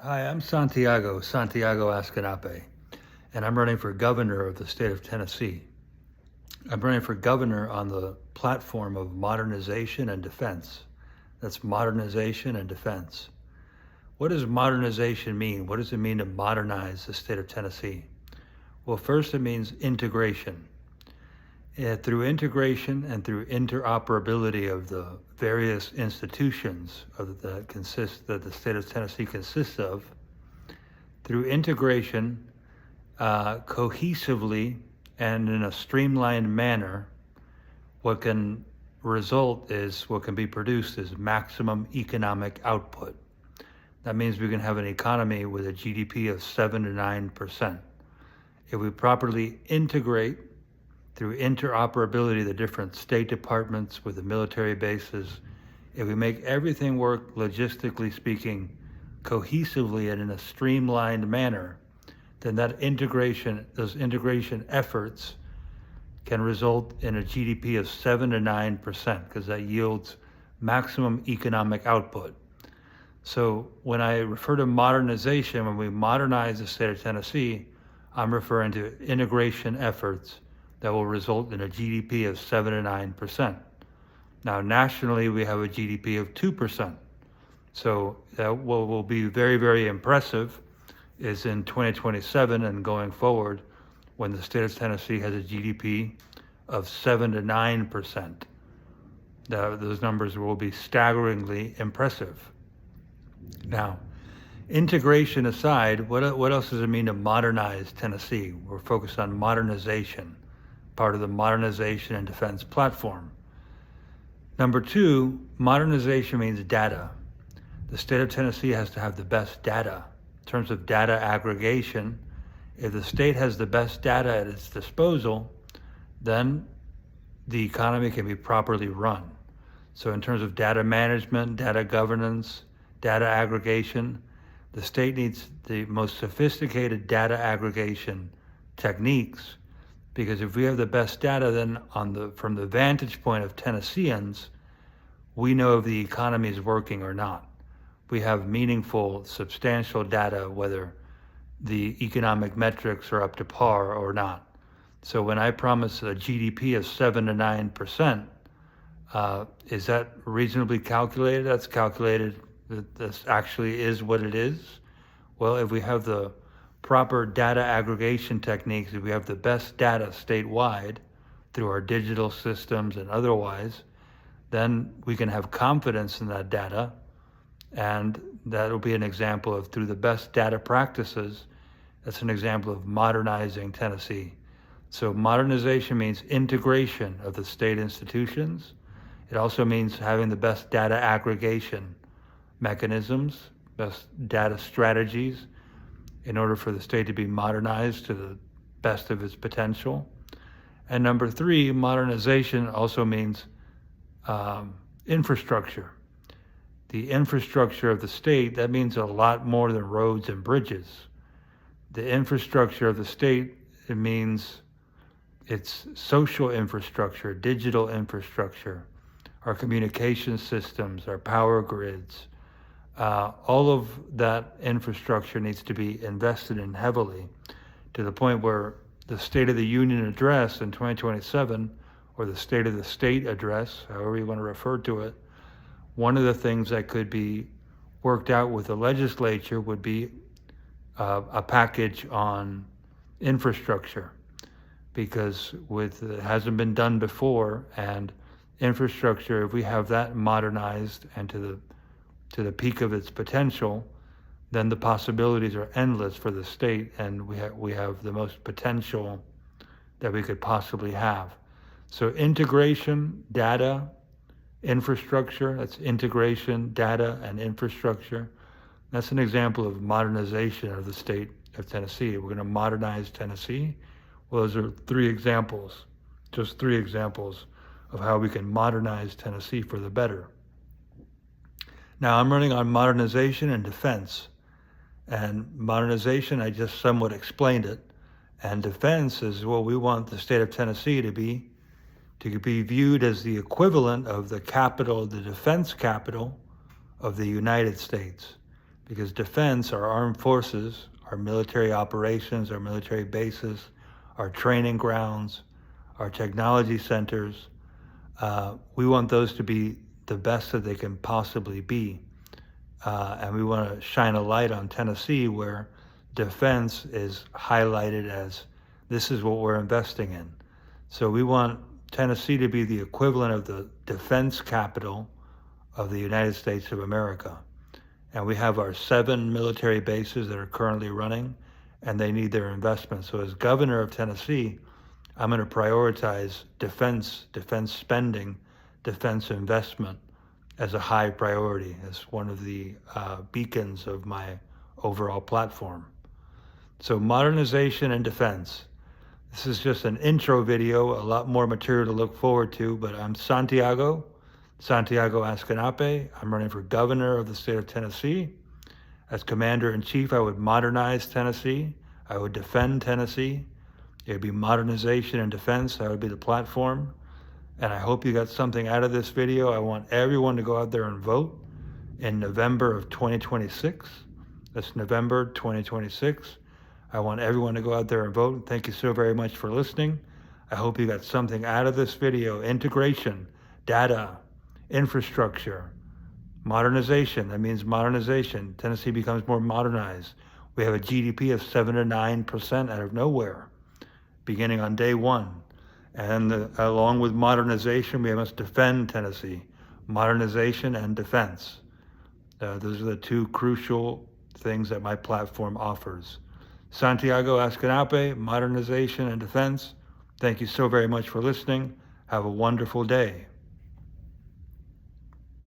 Hi, I'm Santiago Ascanape, and I'm running for governor of the state of Tennessee. I'm running for governor on the platform of modernization and defense. That's modernization and defense. What does modernization mean? What does it mean to modernize the state of Tennessee? Well, first, it means integration. Through integration and through interoperability of the various institutions that the state of Tennessee consists of, through integration cohesively and in a streamlined manner, what can what can be produced is maximum economic output. That means we can have an economy with a GDP of 7 to 9%. If we properly integrate through interoperability the different state departments with the military bases, if we make everything work logistically speaking cohesively and in a streamlined manner, then those integration efforts can result in a GDP of 7 to 9% because that yields maximum economic output. So when I refer to modernization, when we modernize the state of Tennessee, I'm referring to integration efforts that will result in a GDP of 7 to 9%. Now, nationally, we have a GDP of 2%. So that will be very, very impressive is in 2027 and going forward when the state of Tennessee has a GDP of 7 to 9%. Those numbers will be staggeringly impressive. Now, integration aside, what else does it mean to modernize Tennessee? We're focused on modernization, part of the modernization and defense platform. Number two, modernization means data. The state of Tennessee has to have the best data. In terms of data aggregation, if the state has the best data at its disposal, then the economy can be properly run. So in terms of data management, data governance, data aggregation, the state needs the most sophisticated data aggregation techniques, because if we have the best data, then from the vantage point of Tennesseans, we know if the economy is working or not. We have meaningful, substantial data whether the economic metrics are up to par or not. So when I promise a GDP of 7 to 9%, is that reasonably calculated? That's calculated that this actually is what it is. Well, if we have the proper data aggregation techniques, if we have the best data statewide through our digital systems and otherwise, then we can have confidence in that data. And that will be an example of, through the best data practices, that's an example of modernizing Tennessee. So modernization means integration of the state institutions. It also means having the best data aggregation mechanisms, best data strategies in order for the state to be modernized to the best of its potential. And number three, modernization also means infrastructure. The infrastructure of the state, that means a lot more than roads and bridges. The infrastructure of the state, it means it's social infrastructure, digital infrastructure, our communication systems, our power grids. All of that infrastructure needs to be invested in heavily to the point where the State of the Union address in 2027, or the State of the State address, however you want to refer to it, one of the things that could be worked out with the legislature would be a package on infrastructure, because it hasn't been done before, and infrastructure, if we have that modernized and to the peak of its potential, then the possibilities are endless for the state, and we have the most potential that we could possibly have. So integration, data, infrastructure, that's integration, data, and infrastructure. That's an example of modernization of the state of Tennessee. We're going to modernize Tennessee. Well, those are three examples, just three examples of how we can modernize Tennessee for the better. Now, I'm running on modernization and defense. And modernization, I just somewhat explained it. And defense is what we want the state of Tennessee to be viewed as the equivalent of the defense capital of the United States. because defense, our armed forces, our military operations, our military bases, our training grounds, our technology centers, we want those to be the best that they can possibly be. And we want to shine a light on Tennessee where defense is highlighted as this is what we're investing in. So we want Tennessee to be the equivalent of the defense capital of the United States of America. And we have our 7 military bases that are currently running, and they need their investment. So as governor of Tennessee, I'm going to prioritize defense spending, defense investment as a high priority, as one of the beacons of my overall platform. So modernization and defense. This is just an intro video, a lot more material to look forward to, but I'm Santiago Escanape. I'm running for governor of the state of Tennessee. As commander-in-chief, I would modernize Tennessee. I would defend Tennessee. It would be modernization and defense. That would be the platform. And I hope you got something out of this video. I want everyone to go out there and vote in November of 2026. That's November 2026. I want everyone to go out there and vote. Thank you so very much for listening. I hope you got something out of this video. Integration, data, infrastructure, modernization. That means modernization. Tennessee becomes more modernized. We have a GDP of 7 to 9% out of nowhere, beginning on day one. And along with modernization, we must defend Tennessee. Modernization and defense. Those are the two crucial things that my platform offers. Santiago Escanape, modernization and defense. Thank you so very much for listening. Have a wonderful day.